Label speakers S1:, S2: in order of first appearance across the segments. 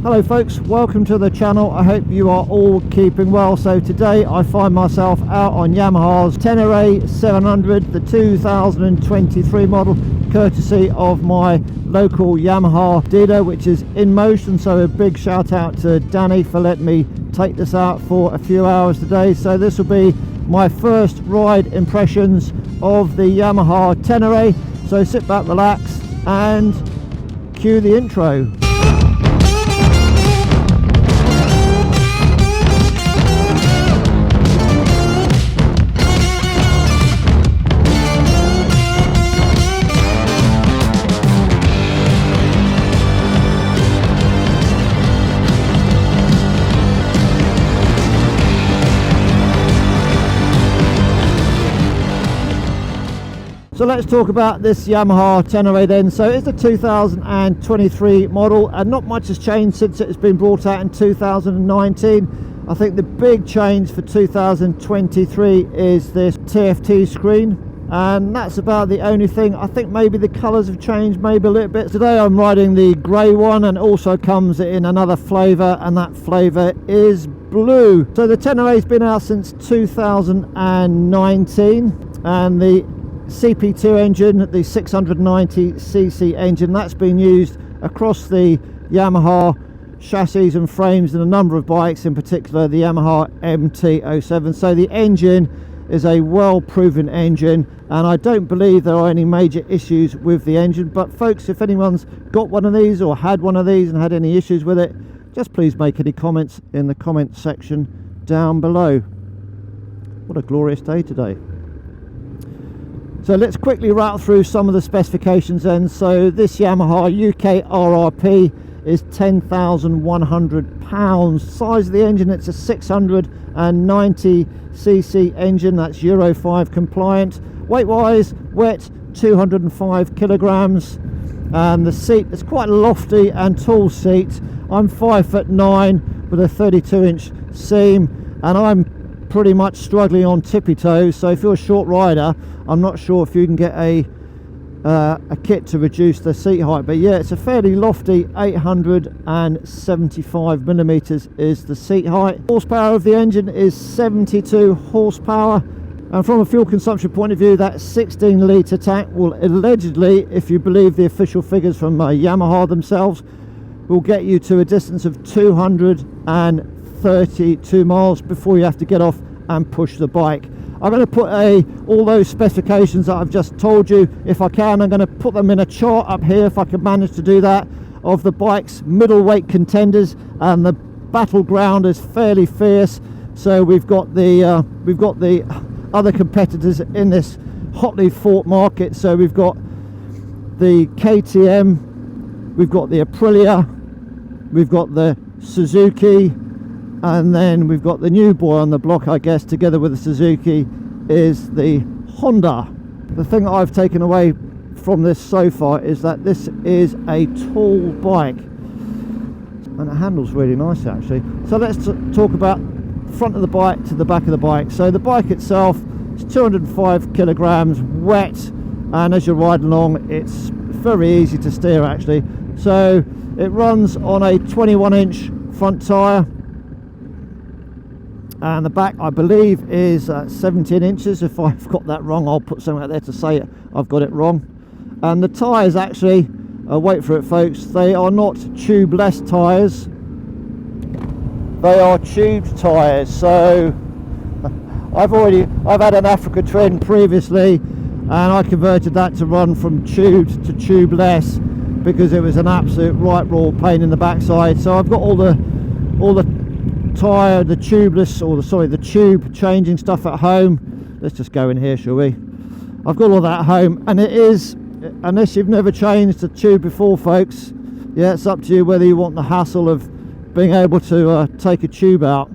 S1: Hello folks, welcome to the channel. I hope you are all keeping well. So today I find myself out on Yamaha's Ténéré 700, the 2023 model, courtesy of my local Yamaha dealer, which is Inmotion. So a big shout out to Danny for letting me take this out for a few hours today. So this will be my first ride impressions of the Yamaha Ténéré. So sit back, relax and cue the intro. So let's talk about this Yamaha Ténéré then. So it's a 2023 model and not much has changed since it's been brought out in 2019. I think the big change for 2023 is this TFT screen, and that's about the only thing. I think maybe the colours have changed maybe a little bit. Today I'm riding the grey one, and also comes in another flavour, and that flavour is blue. So the Ténéré's been out since 2019, and the CP2 engine, the 690cc engine, that's been used across the Yamaha chassis and frames in a number of bikes, in particular the Yamaha MT-07. So the engine is a well-proven engine, and I don't believe there are any major issues with the engine. But folks, if anyone's got one of these or had one of these and had any issues with it, just please make any comments in the comment section down below. What a glorious day today. So let's quickly rattle through some of the specifications then. So this Yamaha UK RRP is 10,100 pounds. Size of the engine, it's a 690cc engine, that's Euro 5 compliant. Weight wise, wet 205 kilograms, and the seat is quite a lofty and tall seat. I'm 5'9" with a 32-inch seam, and I'm pretty much struggling on tippy toes. So if you're a short rider, I'm not sure if you can get a kit to reduce the seat height, but yeah, it's a fairly lofty 875 millimeters is the seat height. Horsepower of the engine is 72 horsepower, and from a fuel consumption point of view, that 16-litre tank will allegedly, if you believe the official figures from Yamaha themselves, will get you to a distance of 232 miles before you have to get off and push the bike. I'm going to put all those specifications that I've just told you, if I can, I'm going to put them in a chart up here, if I can manage to do that, of the bike's middleweight contenders, and the battleground is fairly fierce. So we've got the other competitors in this hotly fought market. So we've got the KTM, we've got the Aprilia, we've got the Suzuki, and then we've got the new boy on the block, I guess, together with the Suzuki, is the Honda. The thing that I've taken away from this so far is that this is a tall bike, and it handles really nice actually. So let's talk about front of the bike to the back of the bike. So the bike itself is 205 kilograms wet, and as you're riding along, it's very easy to steer actually. So it runs on a 21-inch front tyre, and the back I believe is 17 inches. If I've got that wrong, I'll put something out there to say I've got it wrong. And the tyres actually, wait for it folks, they are not tubeless tyres, they are tubed tyres. So I've had an Africa Twin previously, and I converted that to run from tubed to tubeless because it was an absolute right raw pain in the backside. So I've got all the tyre, the tubeless, or the tube changing stuff at home. Let's just go in here, shall we? I've got all that at home, and it is, unless you've never changed a tube before folks, yeah, it's up to you whether you want the hassle of being able to take a tube out.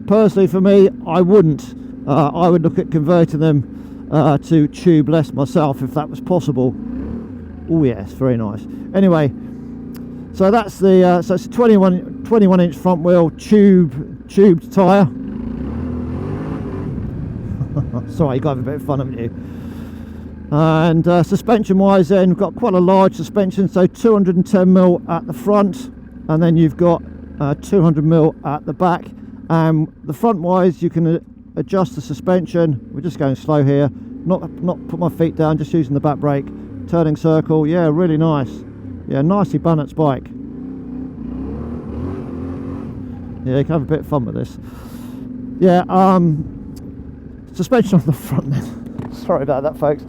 S1: Personally for me, I wouldn't. I would look at converting them to tubeless myself if that was possible. Oh yes, very nice. Anyway, so that's the so it's a 21-inch front wheel tubed tyre. Sorry, you got a bit of fun, haven't you? And suspension wise then, we've got quite a large suspension, so 210mm at the front, and then you've got 200mm at the back. The front wise, you can adjust the suspension. We're just going slow here, not put my feet down, just using the back brake, turning circle. Yeah, really nice. Yeah, nicely balanced bike. Yeah, you can have a bit of fun with this. Yeah, suspension on the front then. Sorry about that, folks,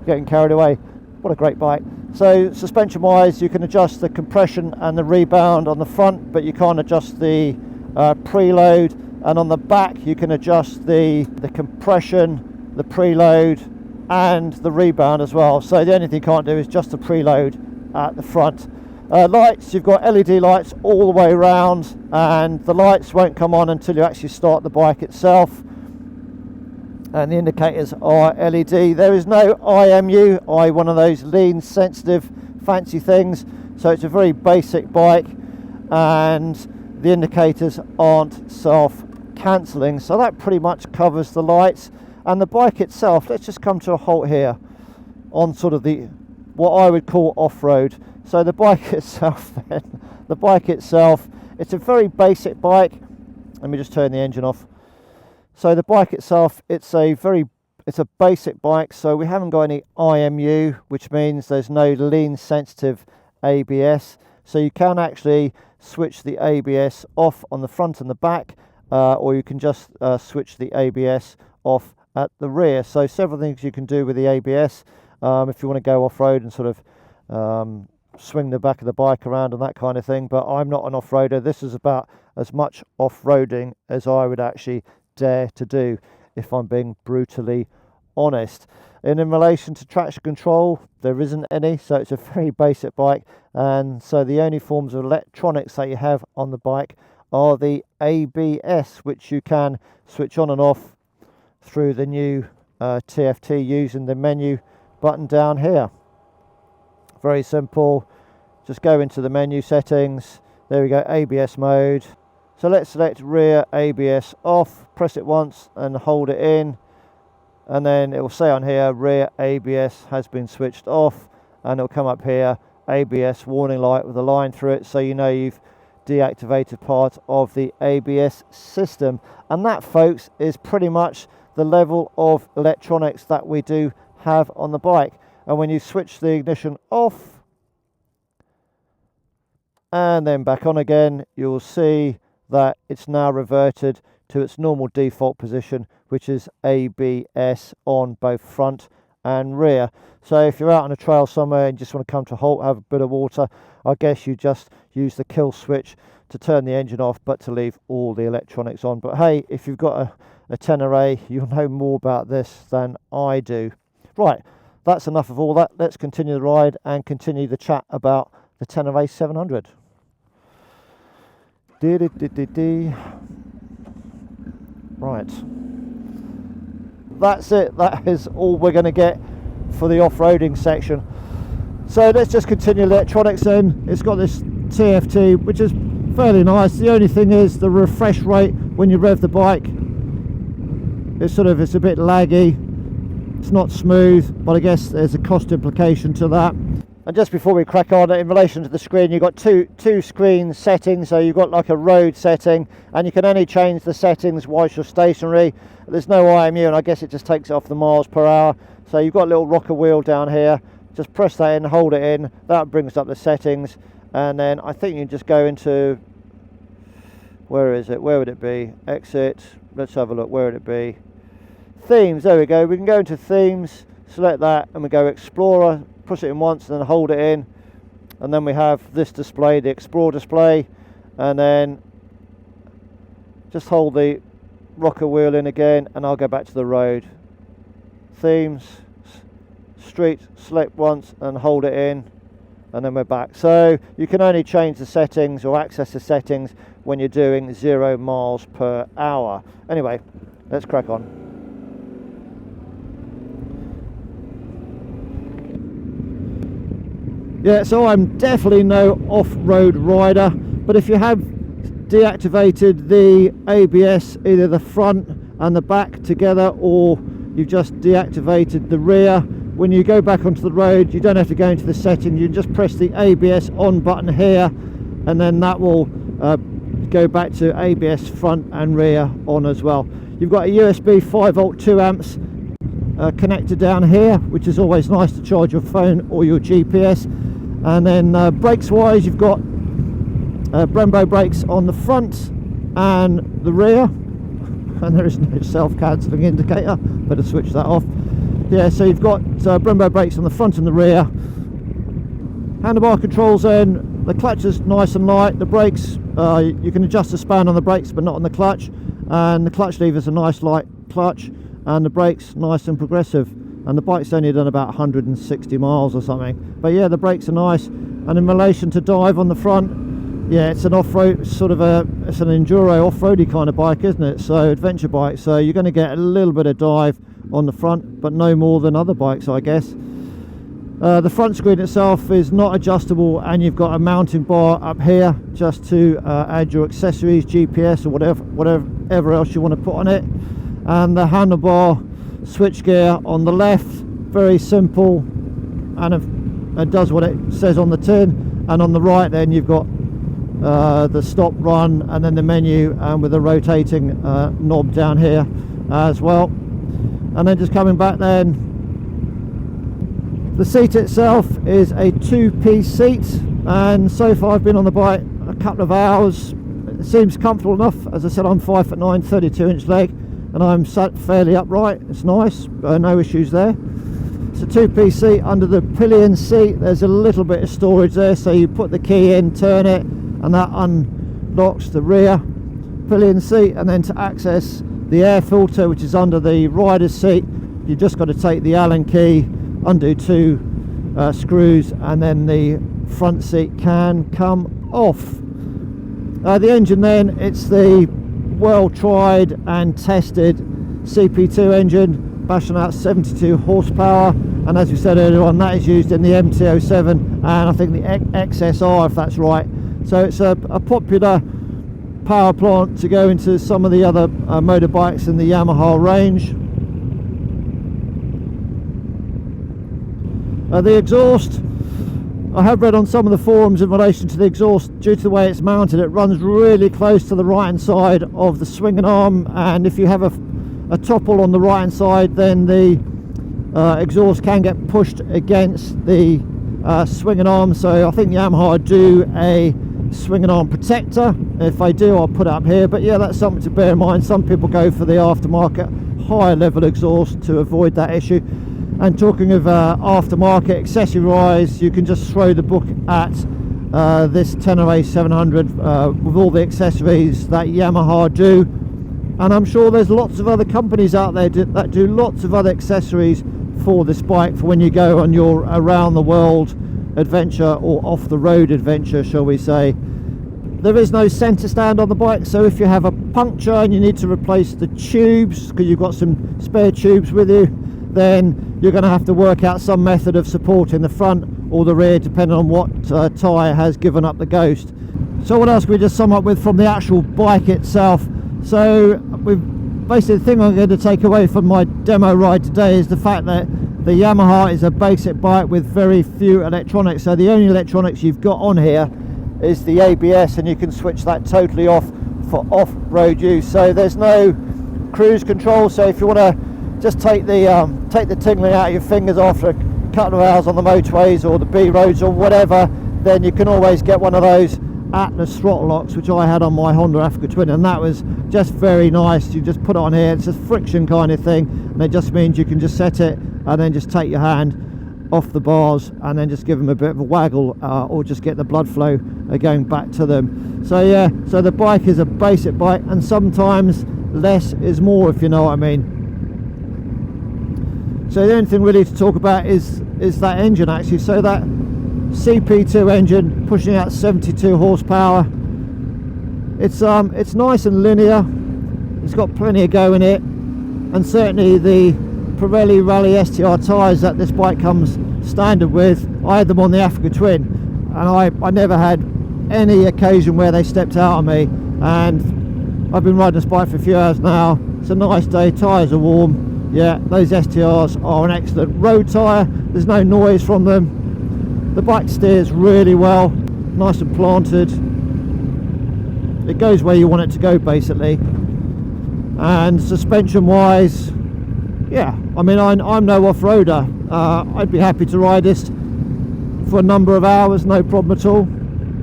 S1: getting carried away. What a great bike. So suspension wise, you can adjust the compression and the rebound on the front, but you can't adjust the preload. And on the back, you can adjust the compression, the preload, and the rebound as well. So the only thing you can't do is just the preload at the front. Lights, you've got LED lights all the way around, and the lights won't come on until you actually start the bike itself. And the indicators are LED. There is no IMU, one of those lean sensitive fancy things. So it's a very basic bike, and the indicators aren't self-cancelling. So that pretty much covers the lights. And the bike itself, let's just come to a halt here on sort of what I would call off-road. So the bike itself then, it's a very basic bike. Let me just turn the engine off. So the bike itself, it's a basic bike, so we haven't got any IMU, which means there's no lean sensitive ABS. So you can actually switch the ABS off on the front and the back, or you can just switch the ABS off at the rear. So several things you can do with the ABS if you want to go off-road and sort of swing the back of the bike around and that kind of thing. But I'm not an off-roader. This is about as much off-roading as I would actually dare to do, if I'm being brutally honest. And in relation to traction control, there isn't any, so it's a very basic bike. And so the only forms of electronics that you have on the bike are the ABS, which you can switch on and off through the new TFT using the menu button down here. Very simple. Just go into the menu settings. There we go, ABS mode. So let's select rear ABS off, press it once and hold it in, and then it will say on here rear ABS has been switched off, and it'll come up here ABS warning light with a line through it, so you know you've deactivated part of the ABS system. And that, folks, is pretty much the level of electronics that we do have on the bike. And when you switch the ignition off and then back on again, you'll see that it's now reverted to its normal default position, which is ABS on both front and rear. So if you're out on a trail somewhere and just want to come to a halt, have a bit of water, I guess you just use the kill switch to turn the engine off, but to leave all the electronics on. But hey, if you've got a Ténéré, you'll know more about this than I do. Right, that's enough of all that. Let's continue the ride and continue the chat about the Ténéré 700. Right, that's it. That is all we're going to get for the off-roading section. So let's just continue electronics then. It's got this TFT, which is fairly nice. The only thing is the refresh rate when you rev the bike, it's a bit laggy, it's not smooth, but I guess there's a cost implication to that. And just before we crack on, in relation to the screen, you've got two screen settings. So you've got like a road setting, and you can only change the settings whilst you're stationary. There's no IMU, and I guess it just takes it off the miles per hour. So you've got a little rocker wheel down here. Just press that in, hold it in. That brings up the settings, and then I think you can just go into, where is it? Where would it be? Exit. Let's have a look. Where would it be? Themes. There we go. We can go into themes, select that, and we go Explorer. Push it in once and then hold it in, and then we have this display, the Explore display, and then just hold the rocker wheel in again, and I'll go back to the road. Themes, street, select once and hold it in, and then we're back. So you can only change the settings or access the settings when you're doing 0 miles per hour. Anyway, let's crack on. Yeah, so I'm definitely no off-road rider, but if you have deactivated the ABS, either the front and the back together, or you've just deactivated the rear, when you go back onto the road, you don't have to go into the settings. You just press the ABS on button here, and then that will go back to ABS front and rear on as well. You've got a USB 5V 2 amps connected down here, which is always nice to charge your phone or your GPS. And then brakes wise, you've got Brembo brakes on the front and the rear, and there is no self-cancelling indicator, better switch that off. Yeah, so you've got Brembo brakes on the front and the rear. Handlebar controls then, the clutch is nice and light, the brakes, you can adjust the span on the brakes but not on the clutch, and the clutch lever's a nice light clutch, and the brakes nice and progressive, and the bike's only done about 160 miles or something. But yeah, the brakes are nice, and in relation to dive on the front, yeah, it's an off-road sort of it's an enduro off-roady kind of bike, isn't it? So adventure bike, so you're going to get a little bit of dive on the front, but no more than other bikes, I guess. The front screen itself is not adjustable, and you've got a mounting bar up here just to add your accessories, GPS or whatever else you want to put on it. And the handlebar switchgear on the left, very simple, and it does what it says on the tin. And on the right then you've got the stop, run, and then the menu, and with a rotating knob down here as well. And then just coming back then, the seat itself is a 2-piece seat, and so far I've been on the bike a couple of hours. It seems comfortable enough. As I said, I'm 5'9", 32-inch leg, and I'm sat fairly upright. It's nice, no issues there. It's a 2-piece seat. Under the pillion seat there's a little bit of storage there, so you put the key in, turn it, and that unlocks the rear pillion seat. And then to access the air filter, which is under the rider's seat, you've just got to take the Allen key, undo 2 screws, and then the front seat can come off. The engine then, it's the well tried and tested CP2 engine, bashing out 72 horsepower, and as we said earlier on, that is used in the MT-07 and I think the XSR, if that's right. So it's a popular power plant to go into some of the other motorbikes in the Yamaha range. The exhaust, I have read on some of the forums in relation to the exhaust, due to the way it's mounted, it runs really close to the right hand side of the swinging arm, and if you have a topple on the right hand side, then the exhaust can get pushed against the swinging arm. So I think Yamaha do a swinging arm protector. If they do, I'll put it up here, but yeah, that's something to bear in mind. Some people go for the aftermarket higher level exhaust to avoid that issue. And talking of aftermarket accessory wise, you can just throw the book at this Ténéré 700 with all the accessories that Yamaha do, and I'm sure there's lots of other companies out there that do lots of other accessories for this bike for when you go on your around the world adventure or off the road adventure, shall we say. There is no centre stand on the bike, so if you have a puncture and you need to replace the tubes because you've got some spare tubes with you, then you're going to have to work out some method of supporting the front or the rear, depending on what tyre has given up the ghost. So what else can we just sum up with from the actual bike itself? So basically the thing I'm going to take away from my demo ride today is the fact that the Yamaha is a basic bike with very few electronics. So the only electronics you've got on here is the ABS, and you can switch that totally off for off-road use. So there's no cruise control, so if you want to just take the tingling out of your fingers after a couple of hours on the motorways or the B roads or whatever, then you can always get one of those Atlas throttle locks, which I had on my Honda Africa Twin, and that was just very nice. You just put it on here, it's a friction kind of thing, and it just means you can just set it and then just take your hand off the bars and then just give them a bit of a waggle, or just get the blood flow going back to them. So yeah, so the bike is a basic bike, and sometimes less is more, if you know what I mean. So the only thing really to talk about is that engine actually. So that CP2 engine pushing out 72 horsepower. It's nice and linear. It's got plenty of go in it, and certainly the Pirelli Rally STR tyres that this bike comes standard with, I had them on the Africa Twin, and I never had any occasion where they stepped out on me. And I've been riding this bike for a few hours now. It's a nice day, tyres are warm. Yeah, those STRs are an excellent road tyre. There's no noise from them. The bike steers really well, nice and planted. it goes where you want it to go basically. And suspension wise, yeah, I mean, I'm no off-roader. I'd be happy to ride this for a number of hours, no problem at all.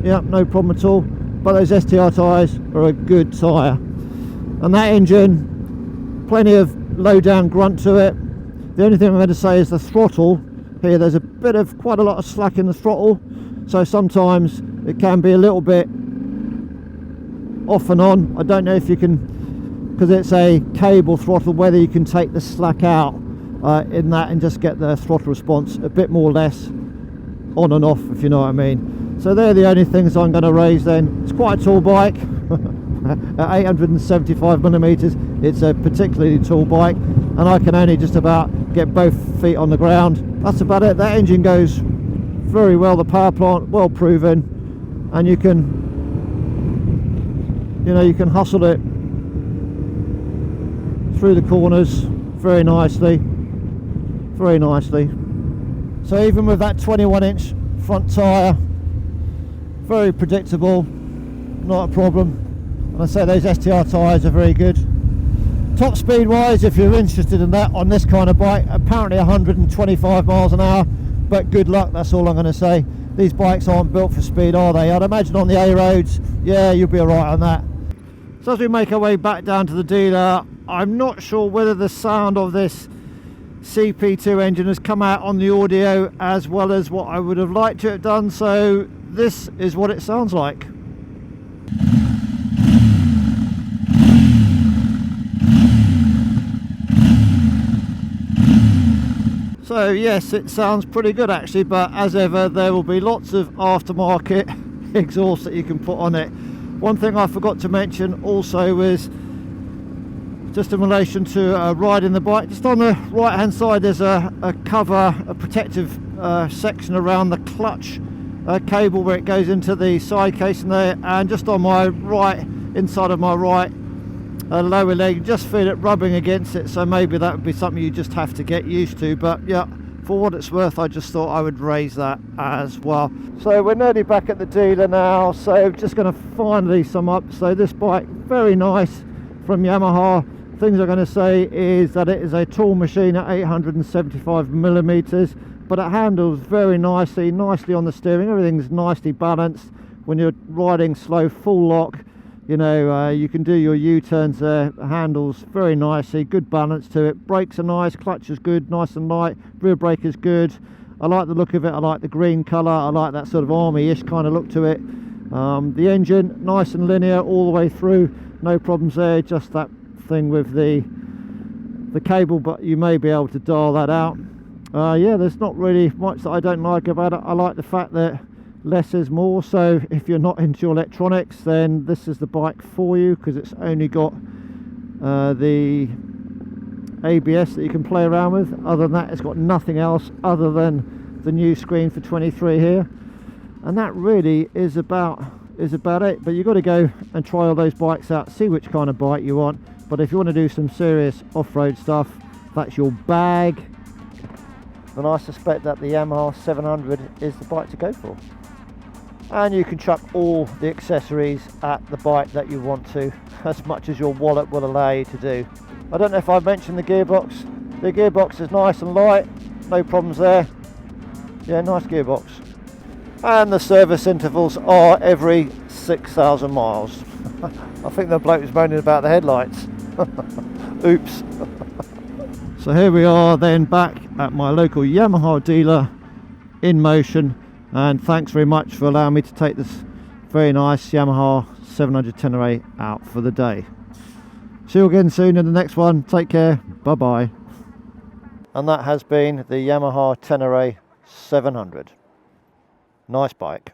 S1: Yeah, no problem at all. But those STR tyres are a good tyre. And that engine, plenty of low down grunt to it. The only thing I'm going to say is the throttle here, there's a bit of quite a lot of slack in the throttle, so sometimes it can be a little bit off and on. I don't know if you can, because it's a cable throttle, whether you can take the slack out in that and just get the throttle response a bit more less on and off, if you know what I mean. So they're the only things I'm going to raise then. It's quite a tall bike. At 875 millimeters, it's a particularly tall bike, and I can only just about get both feet on the ground. That's about it. That engine goes very well, the power plant well proven, and you can, you know, you can hustle it through the corners very nicely, very nicely. So even with that 21-inch front tyre, very predictable, not a problem. And I say those STR tyres are very good. Top speed wise, if you're interested in that on this kind of bike, apparently 125 miles an hour, but good luck, that's all I'm going to say. These bikes aren't built for speed, are they? I'd imagine on the A roads, yeah, you'll be alright on that. So as we make our way back down to the dealer, I'm not sure whether the sound of this CP2 engine has come out on the audio as well as what I would have liked to have done, so this is what it sounds like. So yes, it sounds pretty good actually, but as ever there will be lots of aftermarket exhaust that you can put on it. One thing I forgot to mention also was just in relation to riding the bike, just on the right hand side there's a cover, a protective section around the clutch cable where it goes into the side casing there, and just on my right, inside of my right lower leg, just feel it rubbing against it, so maybe that would be something you just have to get used to. But yeah, for what it's worth, I just thought I would raise that as well. So we're nearly back at the dealer now, so just going to finally sum up. So this bike, very nice from Yamaha. Things I'm going to say is that it is a tall machine at 875 millimeters, but it handles very nicely on the steering. Everything's nicely balanced. When you're riding slow full lock, you know, you can do your U-turns there. It handles very nicely, good balance to it. Brakes are nice, clutch is good, nice and light. Rear brake is good. I like the look of it. I like the green colour. I like that sort of army-ish kind of look to it. The engine, nice and linear all the way through. No problems there. Just that thing with the cable, but you may be able to dial that out. Yeah, there's not really much that I don't like about it. I like the fact that less is more, so if you're not into electronics, then this is the bike for you, because it's only got the ABS that you can play around with. Other than that, it's got nothing else other than the new screen for 23 here, and that really is about it. But you've got to go and try all those bikes out, see which kind of bike you want. But if you want to do some serious off-road stuff, that's your bag, then I suspect that the Yamaha 700 is the bike to go for. And you can chuck all the accessories at the bike that you want to, as much as your wallet will allow you to do. I don't know if I've mentioned the gearbox. The gearbox is nice and light, no problems there. Yeah, nice gearbox. And the service intervals are every 6,000 miles. I think the bloke was moaning about the headlights. Oops. So here we are then back at my local Yamaha dealer, Inmotion. And thanks very much for allowing me to take this very nice Yamaha 700 Ténéré out for the day. See you again soon in the next one. Take care. Bye bye. And that has been the Yamaha Ténéré 700. Nice bike.